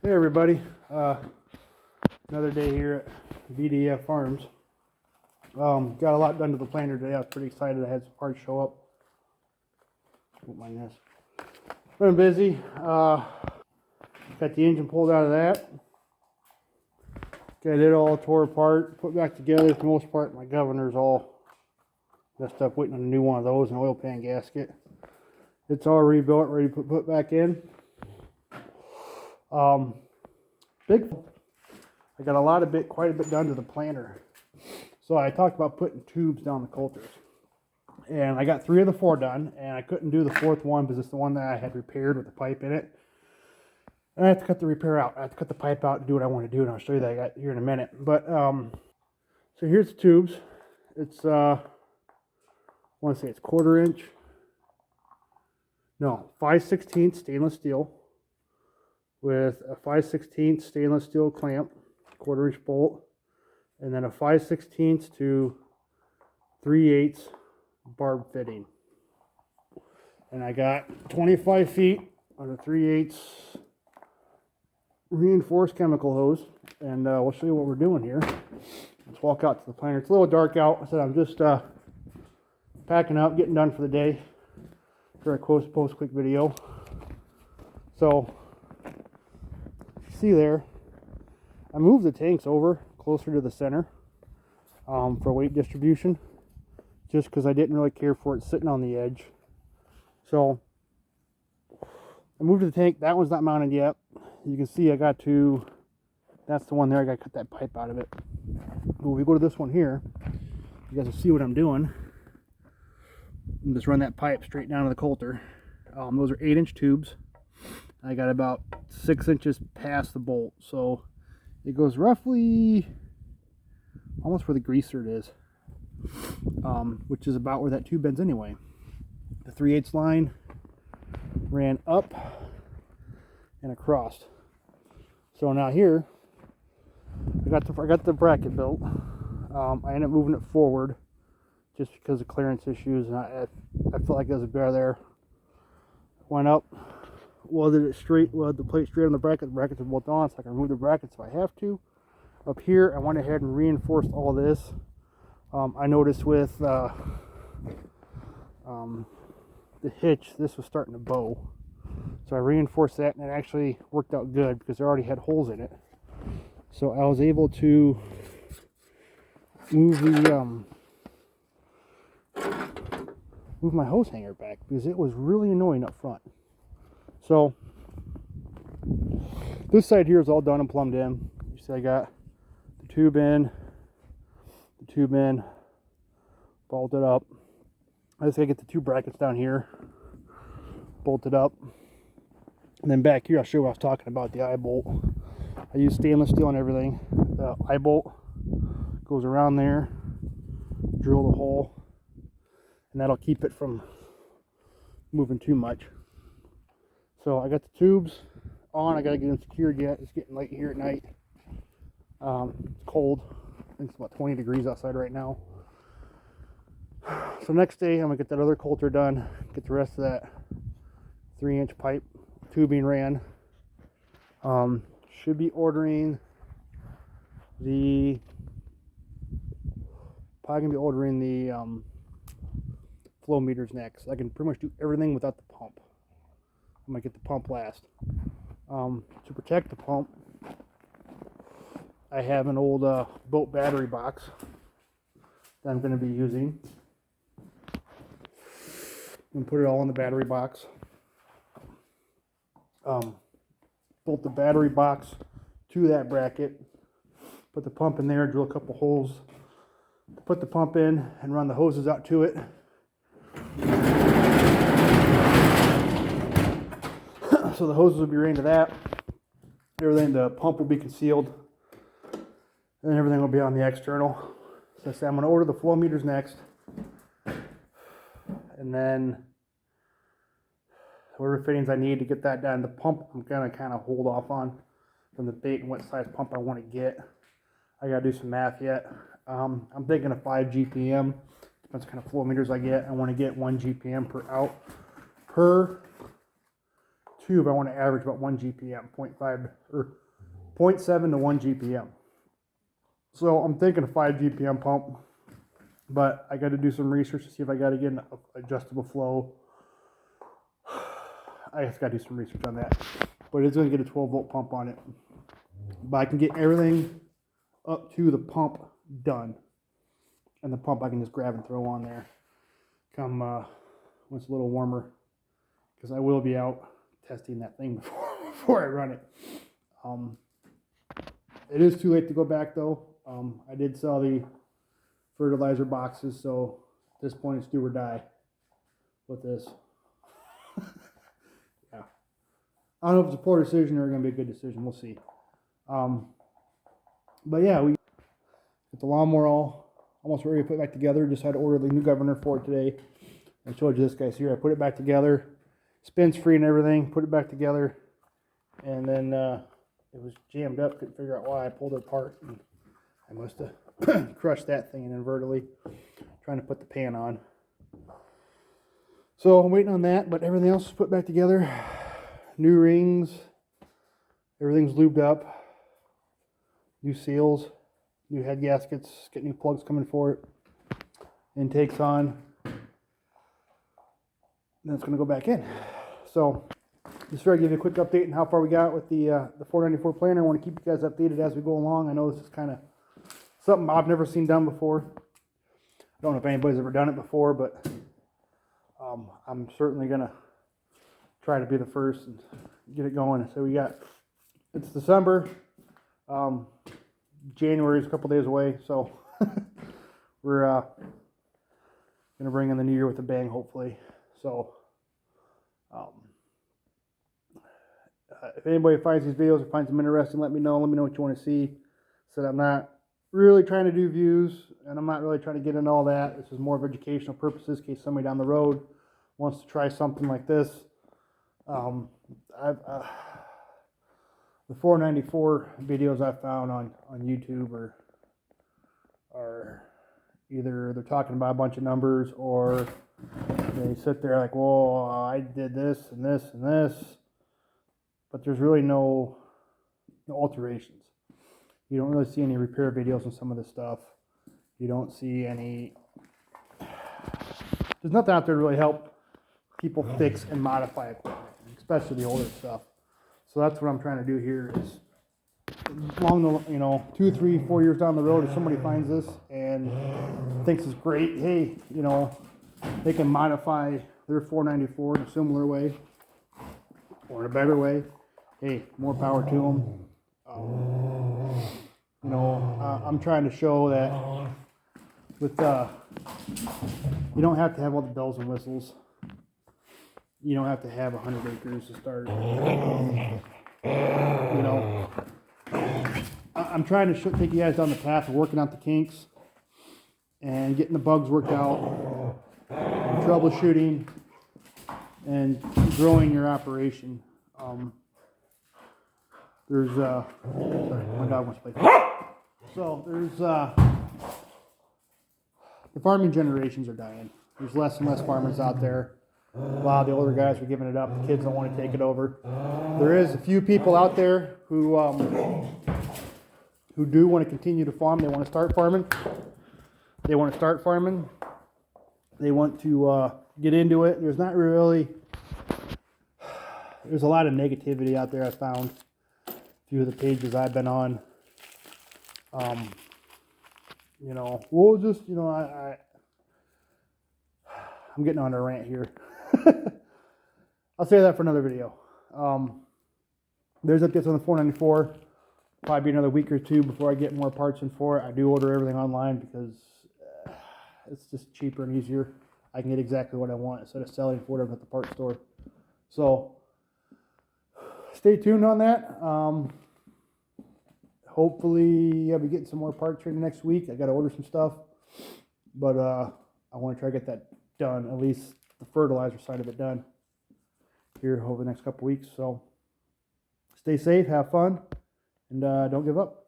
Hey everybody, another day here at VDF Farms. Got a lot done to the planter today. I was pretty excited. I had some parts show up. Don't mind this. Been busy. Got the engine pulled out of that. Got it all tore apart, put back together. For the most part, my governor's all messed up, waiting on a new one of those, an oil pan gasket. It's all rebuilt, ready to put back in. I got quite a bit done to the planter. So I talked about putting tubes down the coulters. And I got 3 of the 4 done, and I couldn't do the 4th one because it's the one that I had repaired with the pipe in it. And I have to cut the repair out. I have to cut the pipe out to do what I want to do, and I'll show you that here in a minute. But, so here's the tubes. It's, I want to say it's 1/4 inch. No, 5/16 stainless steel with a 5/16 stainless steel clamp, 1/4 inch bolt, and then a 5/16 to 3/8 barb fitting. And I got 25 feet on a 3/8 reinforced chemical hose, and we'll show you what we're doing here. Let's walk out to the planter. It's a little dark out. I said I'm just packing up, getting done for the day. For a post quick video. So see there, I moved the tanks over closer to the center for weight distribution, just because I didn't really care for it sitting on the edge. So I moved the tank. That one's not mounted yet. You can see I got to, that's the one there. I got to cut that pipe out of it. But when we go to this one here, you guys will see what I'm doing. And just run that pipe straight down to the coulter. Those are 8-inch tubes. I got about 6 inches past the bolt, so it goes roughly almost where the greaser is, which is about where that tube bends anyway. The 3/8 line ran up and across. So now here, I got the bracket built. I ended up moving it forward, just because of clearance issues, and I felt like there was a bear there. Went up, welded it straight, welded the plate straight on the bracket. The brackets are both on, so I can remove the brackets if I have to. Up here, I went ahead and reinforced all this. I noticed with the hitch, this was starting to bow. So I reinforced that, and it actually worked out good because it already had holes in it. So I was able to move my hose hanger back because it was really annoying up front. So this side here is all done and plumbed in. You see I got the tube in, bolted up. I just gotta get the 2 brackets down here bolted up. And then back here I'll show you what I was talking about, the eye bolt. I use stainless steel and everything. The eye bolt goes around there, drill the hole, and that'll keep it from moving too much. So I got the tubes on. I gotta get them secured yet. It's getting late here at night. It's cold. I think it's about 20 degrees outside right now. So next day I'm gonna get that other coulter done, get the rest of that 3-inch pipe tubing ran. Should be ordering the flow meters next. I can pretty much do everything without the pump. I'm gonna get the pump last. To protect the pump, I have an old boat battery box that I'm gonna be using. And put it all in the battery box. Bolt the battery box to that bracket. Put the pump in there, drill a couple holes. Put the pump in and run the hoses out to it. So the hoses will be ran to that. Everything, the pump will be concealed. And everything will be on the external. So I say I'm going to order the flow meters next. And then whatever fittings I need to get that done. The pump I'm going to kind of hold off on from the date and what size pump I want to get. I got to do some math yet. I'm thinking of 5 GPM. Depends what kind of flow meters I get. I want to get 1 GPM per tube, I want to average about 1 GPM, 0.5 or 0.7 to 1 GPM. So I'm thinking a 5 GPM pump, but I got to do some research to see if I got to get an adjustable flow. I just got to do some research on that, but it's going to get a 12 volt pump on it. But I can get everything up to the pump done, and the pump I can just grab and throw on there come when it's a little warmer, because I will be out testing that thing before I run it. It is too late to go back though. I did sell the fertilizer boxes, so at this point it's do or die with this. Yeah, I don't know if it's a poor decision or going to be a good decision. We'll see. But yeah, we got the lawnmower all almost ready to put back together. Just had to order the new governor for it today. I showed you this guys here. I put it back together, spins free and everything. Put it back together, and then it was jammed up. Couldn't figure out why. I pulled it apart, and I must have crushed that thing inadvertently trying to put the pan on. So I'm waiting on that, but everything else is put back together. New rings, everything's lubed up. New seals, new head gaskets, get new plugs coming for it. Intake's on. Then it's going to go back in. So just try to give you a quick update on how far we got with the 494 planter. I want to keep you guys updated as we go along. I know this is kind of something I've never seen done before. I don't know if anybody's ever done it before, but I'm certainly going to try to be the first and get it going. So it's December. January is a couple days away, so we're going to bring in the new year with a bang, hopefully. So if anybody finds these videos or finds them interesting, let me know. Let me know what you want to see. So I'm not really trying to do views, and I'm not really trying to get into all that. This is more of educational purposes in case somebody down the road wants to try something like this. The 494 videos I found on YouTube are either they're talking about a bunch of numbers, or they sit there like, well, I did this and this and this, but there's really no alterations. You don't really see any repair videos on some of this stuff. You don't see any, there's nothing out there to really help people fix and modify equipment, especially the older stuff. So that's what I'm trying to do here is along the, 2, 3, 4 years down the road, if somebody finds this and thinks it's great, hey, they can modify their 494 in a similar way or in a better way. Hey, more power to them. I'm trying to show that with you don't have to have all the bells and whistles. You don't have to have 100 acres to start. I'm trying to take you guys down the path of working out the kinks and getting the bugs worked out, and troubleshooting, and growing your operation. Sorry, my dog wants to play. So the farming generations are dying. There's less and less farmers out there. A lot of the older guys are giving it up. The kids don't want to take it over. There is a few people out there who do want to continue to farm. They want to start farming. They want to get into it. There's a lot of negativity out there. I found a few of the pages I've been on. I'm getting on a rant here. I'll say that for another video. There's updates on the 494. Probably be another week or two before I get more parts in for it. I do order everything online because it's just cheaper and easier. I can get exactly what I want instead of selling for whatever at the parts store. So stay tuned on that. Hopefully I'll be getting some more parts here next week. I got to order some stuff, but I want to try to get that done, at least the fertilizer side of it done here over the next couple weeks. So stay safe, have fun, and don't give up.